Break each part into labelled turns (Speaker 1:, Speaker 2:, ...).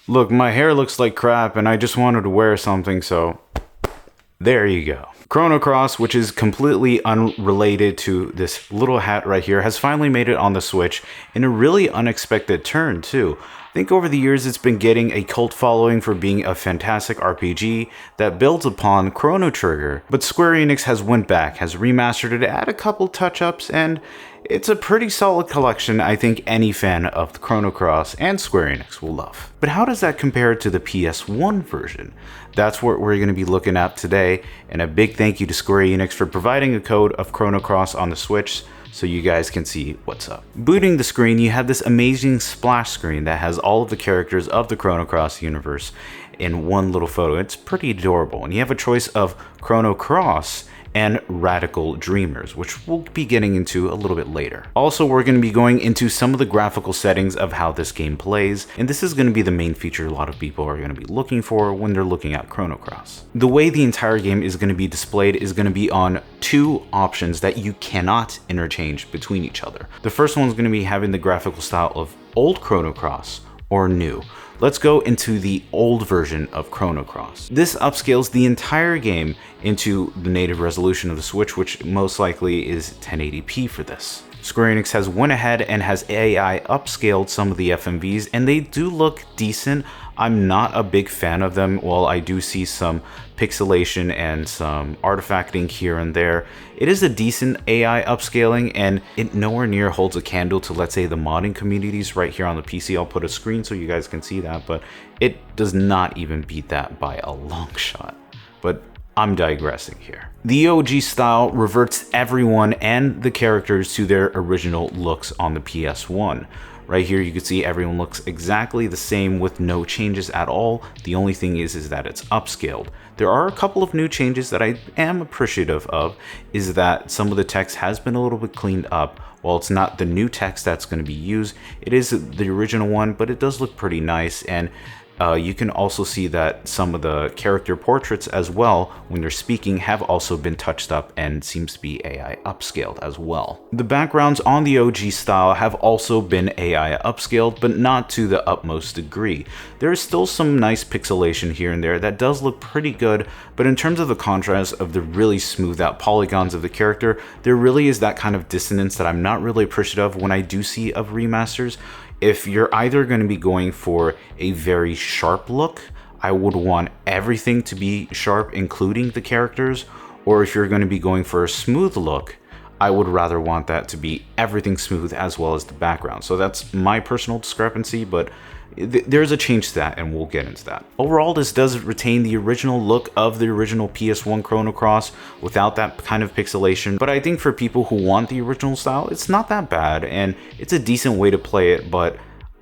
Speaker 1: Look, my hair looks like crap and I just wanted to wear something, so there you go. Chrono Cross, which is completely unrelated to this little hat right here, has finally made it on the Switch in a really unexpected turn too. I think over the years it's been getting a cult following for being a fantastic RPG that builds upon Chrono Trigger, but Square Enix has went back, has remastered it, added a couple touch-ups, and it's a pretty solid collection I think any fan of the Chrono Cross and Square Enix will love. But how does that compare to the PS1 version? That's what we're going to be looking at today, and a big thank you to Square Enix for providing a code of Chrono Cross on the Switch so you guys can see what's up. Booting the screen, you have this amazing splash screen that has all of the characters of the Chrono Cross universe in one little photo. It's pretty adorable, and you have a choice of Chrono Cross and Radical Dreamers, which we'll be getting into a little bit later. Also, we're going to be going into some of the graphical settings of how this game plays, and this is going to be the main feature a lot of people are going to be looking for when they're looking at Chrono Cross. The way the entire game is going to be displayed is going to be on two options that you cannot interchange between each other. The first one is going to be having the graphical style of old Chrono Cross or new. Let's go into the old version of Chrono Cross. This upscales the entire game into the native resolution of the Switch, which most likely is 1080p for this. Square Enix has went ahead and has AI upscaled some of the FMVs, and they do look decent. I'm not a big fan of them. While I do see some pixelation and some artifacting here and there, it is a decent AI upscaling, and it nowhere near holds a candle to, let's say, the modding communities right here on the PC. I'll put a screen so you guys can see that, but it does not even beat that by a long shot. But I'm digressing here. The OG style reverts everyone and the characters to their original looks on the PS1. Right here you can see everyone looks exactly the same with no changes at all. The only thing is that it's upscaled. There are a couple of new changes that I am appreciative of, is that some of the text has been a little bit cleaned up. While it's not the new text that's going to be used, it is the original one, but it does look pretty nice, and you can also see that some of the character portraits as well, when they're speaking, have also been touched up and seems to be AI upscaled as well. The backgrounds on the OG style have also been AI upscaled, but not to the utmost degree. There is still some nice pixelation here and there that does look pretty good, but in terms of the contrast of the really smoothed out polygons of the character, there really is that kind of dissonance that I'm not really appreciative of when I do see of remasters. If you're either going to be going for a very sharp look, I would want everything to be sharp, including the characters, or if you're going to be going for a smooth look, I would rather want that to be everything smooth as well as the background. So that's my personal discrepancy, but there's a change to that, and we'll get into that. Overall, this does retain the original look of the original PS1 Chrono Cross without that kind of pixelation, but I think for people who want the original style, it's not that bad, and it's a decent way to play it, but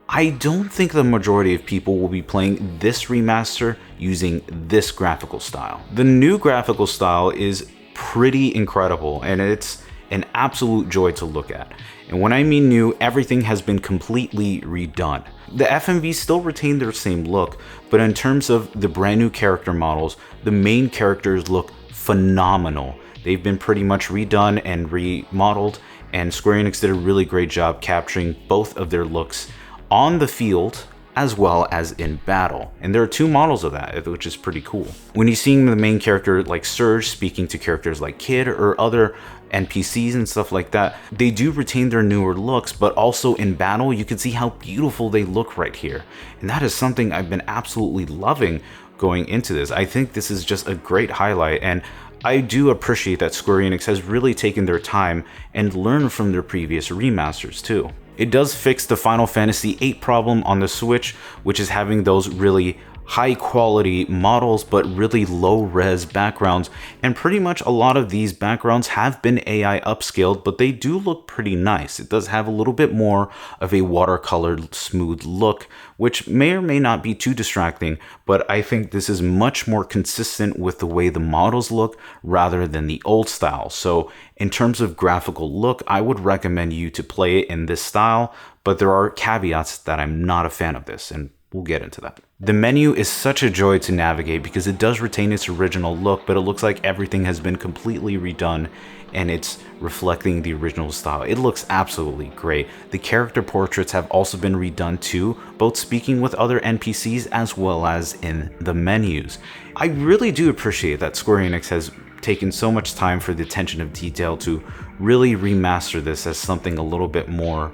Speaker 1: I don't think the majority of people will be playing this remaster using this graphical style. The new graphical style is pretty incredible, and it's an absolute joy to look at. And when I mean new, everything has been completely redone. The FMVs still retain their same look, but in terms of the brand new character models, the main characters look phenomenal. They've been pretty much redone and remodeled, and Square Enix did a really great job capturing both of their looks on the field as well as in battle. And there are two models of that, which is pretty cool. When you're seeing the main character like Surge speaking to characters like Kid or other NPCs and stuff like that, they do retain their newer looks, but also in battle, you can see how beautiful they look right here. And that is something I've been absolutely loving going into this. I think this is just a great highlight, and I do appreciate that Square Enix has really taken their time and learned from their previous remasters too. It does fix the Final Fantasy VIII problem on the Switch, which is having those really high quality models but really low res backgrounds, and pretty much a lot of these backgrounds have been AI upscaled, but they do look pretty nice. It does have a little bit more of a watercolored smooth look, which may or may not be too distracting, but I think this is much more consistent with the way the models look rather than the old style. So in terms of graphical look, I would recommend you to play it in this style, but there are caveats that I'm not a fan of this, and we'll get into that. The menu is such a joy to navigate because it does retain its original look, but it looks like everything has been completely redone and it's reflecting the original style. It looks absolutely great. The character portraits have also been redone too, both speaking with other NPCs as well as in the menus. I really do appreciate that Square Enix has taken so much time for the attention of detail to really remaster this as something a little bit more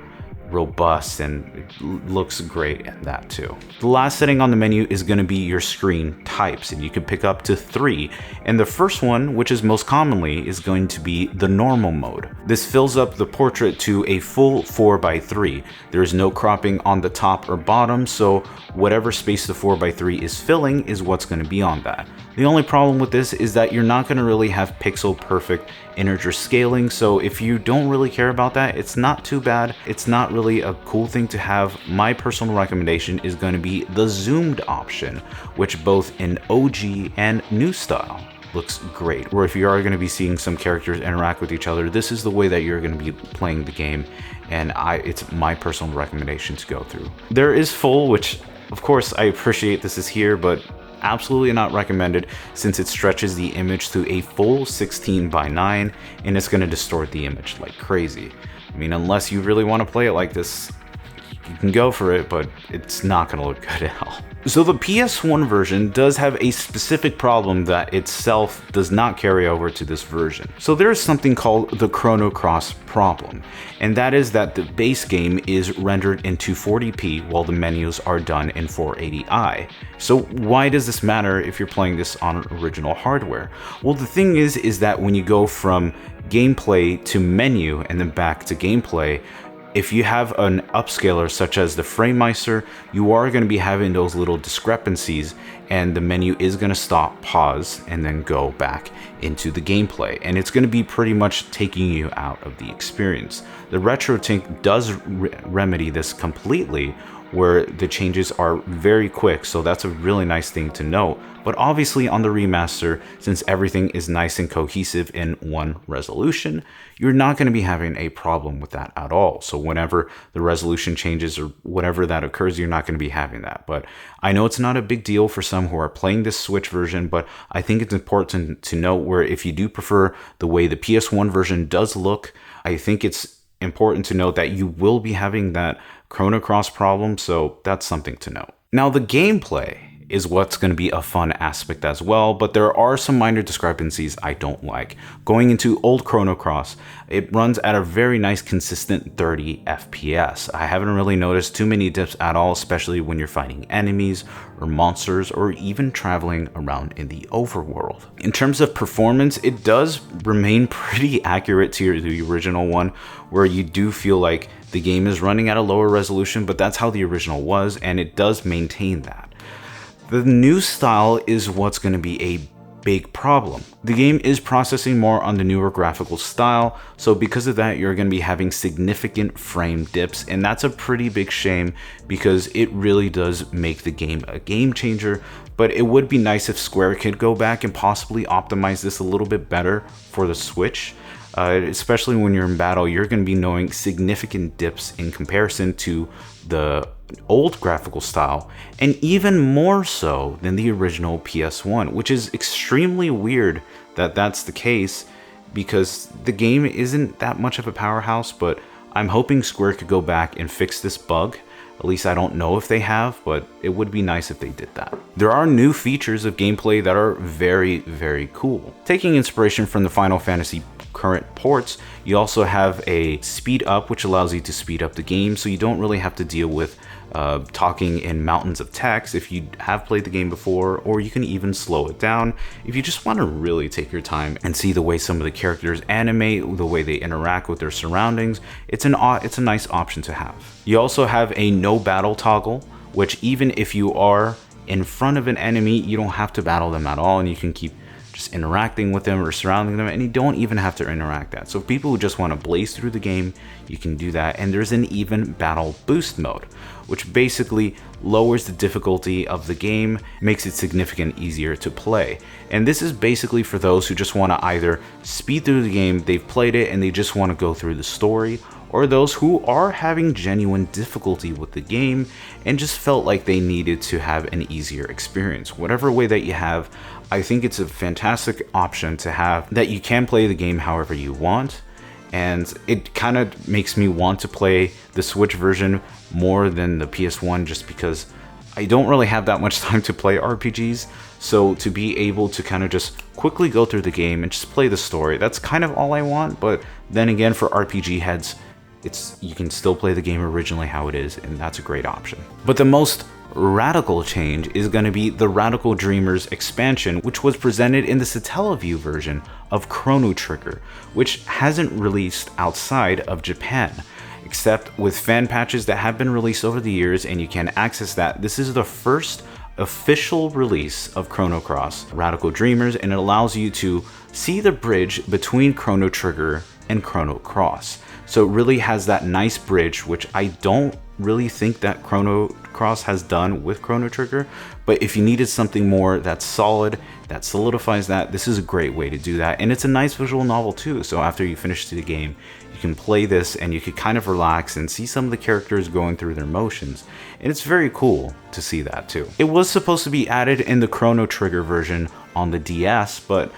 Speaker 1: robust, and it looks great in that too. The last setting on the menu is going to be your screen types, and you can pick up to 3. And the first one, which is most commonly, is going to be the normal mode. This fills up the portrait to a full 4:3. There is no cropping on the top or bottom, so whatever space the 4:3 is filling is what's going to be on that. The only problem with this is that you're not going to really have pixel perfect integer scaling, so if you don't really care about that, it's not too bad. It's not really a cool thing to have. My personal recommendation is going to be the zoomed option, which both in OG and new style looks great. Or if you are going to be seeing some characters interact with each other, this is the way that you're going to be playing the game, and it's my personal recommendation to go through. There is full, which of course I appreciate this is here, but absolutely not recommended since it stretches the image to a full 16:9 and it's going to distort the image like crazy. I mean, unless you really want to play it like this, you can go for it, but it's not going to look good at all. So the PS1 version does have a specific problem that itself does not carry over to this version. So there is something called the Chrono Cross problem, and that is that the base game is rendered in 240p while the menus are done in 480i. So why does this matter if you're playing this on original hardware? Well, the thing is that when you go from gameplay to menu and then back to gameplay, if you have an upscaler such as the Framemeister, you are going to be having those little discrepancies, and the menu is going to stop, pause, and then go back into the gameplay, and it's going to be pretty much taking you out of the experience. The RetroTink does remedy this completely, where the changes are very quick, so that's a really nice thing to note. But obviously on the remaster, since everything is nice and cohesive in one resolution, you're not going to be having a problem with that at all. So whenever the resolution changes or whatever that occurs, you're not going to be having that. But I know it's not a big deal for some who are playing this Switch version, but I think it's important to note where if you do prefer the way the PS1 version does look, I think it's important to note that you will be having that Chrono Cross problem, so that's something to note. Now the gameplay is what's going to be a fun aspect as well, but there are some minor discrepancies I don't like. Going into old Chrono Cross, it runs at a very nice consistent 30 FPS. I haven't really noticed too many dips at all, especially when you're fighting enemies or monsters or even traveling around in the overworld. In terms of performance, it does remain pretty accurate to the original one, where you do feel like the game is running at a lower resolution, but that's how the original was, and it does maintain that. The new style is what's going to be a big problem. The game is processing more on the newer graphical style, so because of that, you're going to be having significant frame dips, and that's a pretty big shame because it really does make the game a game changer. But it would be nice if Square could go back and possibly optimize this a little bit better for the Switch. Especially when you're in battle, you're going to be knowing significant dips in comparison to the old graphical style, and even more so than the original PS1, which is extremely weird that that's the case because the game isn't that much of a powerhouse. But I'm hoping Square could go back and fix this bug. At least I don't know if they have, but it would be nice if they did that. There are new features of gameplay that are very, very cool. Taking inspiration from the Final Fantasy current ports, you also have a speed up, which allows you to speed up the game, so you don't really have to deal with talking in mountains of text if you have played the game before, or you can even slow it down if you just want to really take your time and see the way some of the characters animate, the way they interact with their surroundings. It's a nice option to have. You also have a no battle toggle, which even if you are in front of an enemy, you don't have to battle them at all, and you can keep just interacting with them or surrounding them, and you don't even have to interact that. So people who just want to blaze through the game, you can do that. And there's an even battle boost mode, which basically lowers the difficulty of the game, makes it significantly easier to play. And this is basically for those who just want to either speed through the game, they've played it and they just want to go through the story, or those who are having genuine difficulty with the game and just felt like they needed to have an easier experience. Whatever way that you have, I think it's a fantastic option to have, that you can play the game however you want. And it kind of makes me want to play the Switch version more than the PS1, just because I don't really have that much time to play RPGs. So to be able to kind of just quickly go through the game and just play the story, that's kind of all I want. But then again, for RPG heads, you can still play the game originally how it is, and that's a great option. But the most radical change is going to be the Radical Dreamers expansion, which was presented in the Satellaview version of Chrono Trigger, which hasn't released outside of Japan, except with fan patches that have been released over the years, and you can access that. This is the first official release of Chrono Cross Radical Dreamers, and it allows you to see the bridge between Chrono Trigger and Chrono Cross. So it really has that nice bridge, which I don't really think that Chrono Cross has done with Chrono Trigger. But if you needed something more that's solid, that solidifies that, this is a great way to do that. And it's a nice visual novel too. So after you finish the game, you can play this and you can kind of relax and see some of the characters going through their motions. And it's very cool to see that too. It was supposed to be added in the Chrono Trigger version on the DS, but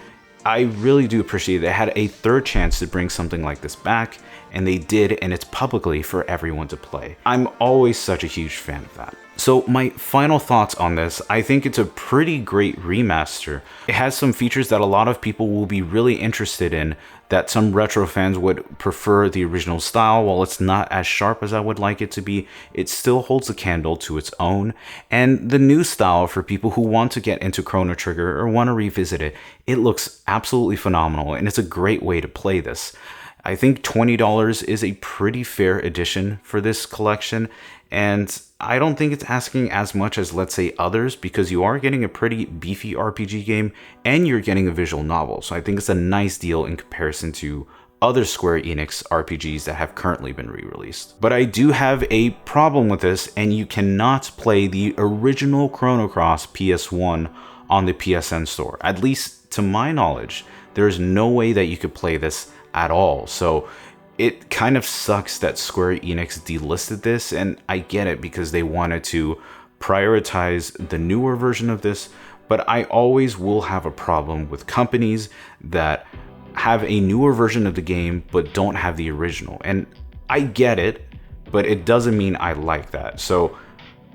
Speaker 1: I really do appreciate they had a third chance to bring something like this back, and they did, and it's publicly for everyone to play. I'm always such a huge fan of that. So my final thoughts on this, I think it's a pretty great remaster. It has some features that a lot of people will be really interested in, that some retro fans would prefer the original style. While it's not as sharp as I would like it to be, it still holds a candle to its own. And the new style, for people who want to get into Chrono Trigger or want to revisit it, it looks absolutely phenomenal, and it's a great way to play this. I think $20 is a pretty fair addition for this collection, and I don't think it's asking as much as, let's say, others, because you are getting a pretty beefy RPG game and you're getting a visual novel. So I think it's a nice deal in comparison to other Square Enix RPGs that have currently been re-released. But I do have a problem with this, and you cannot play the original Chrono Cross PS1 on the PSN store. At least to my knowledge, there's no way that you could play this at all. So it kind of sucks that Square Enix delisted this, and I get it because they wanted to prioritize the newer version of this, but I always will have a problem with companies that have a newer version of the game but don't have the original. And I get it, but it doesn't mean I like that. So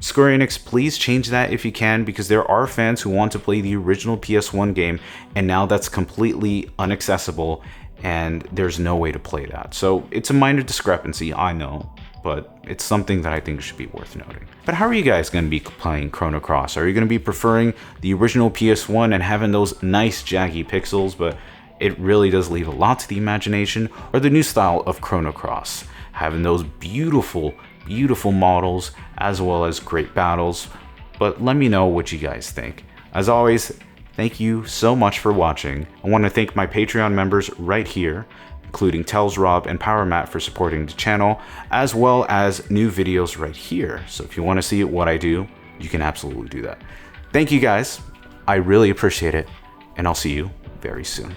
Speaker 1: Square Enix, please change that if you can, because there are fans who want to play the original PS1 game, and now that's completely inaccessible, and there's no way to play that. So it's a minor discrepancy, I know, but it's something that I think should be worth noting. But how are you guys going to be playing Chrono Cross? Are you going to be preferring the original PS1 and having those nice jaggy pixels, but it really does leave a lot to the imagination, or the new style of Chrono Cross, having those beautiful models as well as great battles? But let me know what you guys think. As always, thank you so much for watching. I want to thank my Patreon members right here, including Tells Rob and Power Matt, for supporting the channel, as well as new videos right here. So if you want to see what I do, you can absolutely do that. Thank you guys. I really appreciate it, and I'll see you very soon.